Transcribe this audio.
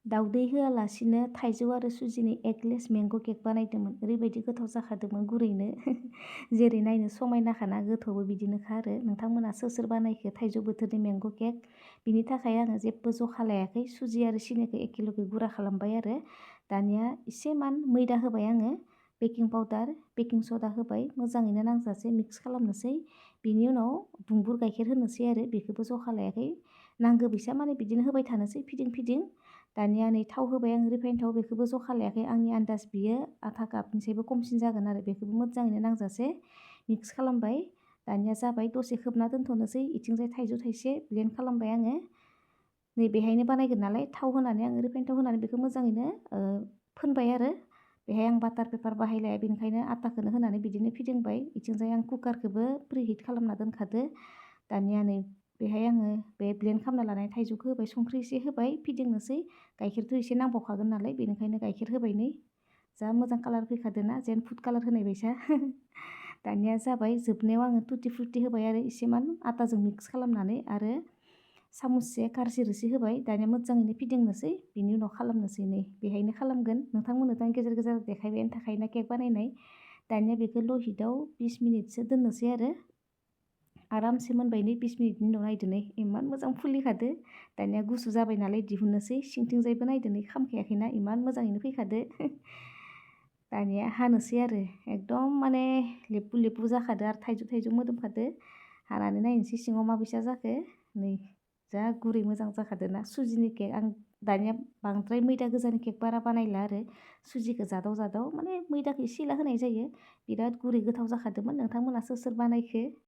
दाउदै होआलासिनो थाइजौ आरो सुजिनि एगलेस मेंग' केक बानायदोंमोन। ओरैबायदि गोथाव जाखादोंमोन गुरैनो। जेरै नायनो समायनाखाना गोथावबो बिदिनोखा आरो। नोंथांमोना सोर सोर बानायखो थाइजौ बोथोरनि मेंग' केक? बिनि थाखाय आङो जेबो जखा लायाखै। सुजि आरो सिनिखौ एखेलगे गुरा खालामबाय आरो। दानिया एसेमान मैदा होबाय आङो। बेकिं पाउदार, बेकिं सदा होबाय। मोजाङैनो नांजासे मिक्स खालामनोसै। बिनि उनाव दुंबुर गाइखेर होनोसै आरो। बेखौबो जखा लायाखै। नांगौ बैसा माने बिदिनो होबाय थानोसै फिदिं फिदिं। दानिया नै थाव होबाय आं रिफाइन थाव, बेखौबो जखा लायाखै। आंनि आन्दाज बियो आधा कापनिसायबो खमसिन जागोन आरो। बेखौबो मोजाङैनो नांजासे मिक्स खालामबाय। दानिया जाबाय, दसे खोबना दोनथ'नोसै। इथिंजाय थाइजौ थाइसे ब्लेन्ड खालामबाय आङो। नै बेहायनो बानायगोन नालाय थाव होनानै आङो रिफाइन थाव होनानै बेखौ मोजाङैनो फोनबाय आरो। बेहाय आं बाटार पेपार बाहायलाया, बेनिखायनो आटाखौनो होनानै बिदिनो फिदिंबाय। इथिंजाय आं कुकारखौबो प्रिहिट खालामना दोनखादो। दानिया नै बेहाय आङो बे ब्लेन्ड खालामना लानाय थाइजौखौ होबाय, संख्रि एसे होबाय, फिदिंनोसै। गाइखेरथ' एसे नांबावखागोन नालाय, बेनिखायनो गाइखेर होबाय नै। जा मोजां कालार फैखादों ना, जेन फुड कालार होनाय बायसा। दानिया जाबाय, जोबनायाव आङो टुटि फ्रुटि होबाय आरो इसेमान आटाजों मिक्स खालामनानै, आरो सामुससे कारजि रोसि होबाय। दानिया मोजाङैनो फिदिंनोसै। बिनि उनाव खालामनोसै नै बेहायनो खालामगोन। नोंथांमोननोथ' आं गेजेर गेजेर देखायबायानो थाखायोना केक बानायनाय। दानिया बेखौ ल' हिटआव 20 मिनिटसो दोननोसै आरो। आरामसे मोनबाय नै 20 मिनिटनि उनाव नायदो नै इमान मोजां फुलिखादो। दानिया गुसु जाबाय नालाय दिहुननोसै। सिंथिंजायबो नायदो नै खामखायाखैना, इमान मोजाङैनो फैखादो। दानिया हानोसै आरो। एकदम माने लेबु लेबु जाखादो आरो थाइजौ थाइजौ मोदोमखादो। हानानै नायनोसै सिङाव माबायसा जाखो। नै जा गुरै मोजां जाखादो ना सुजिनि केक। आं दानिया बांद्राय मैदा गोजानि केक बारा बानायला आरो। सुजिखौ जादाव जादाव माने मैदाखौ एसे एला होनाय जायो। बिराद गुरै गोथाव जाखादोंमोन। नोंथांमोना सोर सोर बानायखो?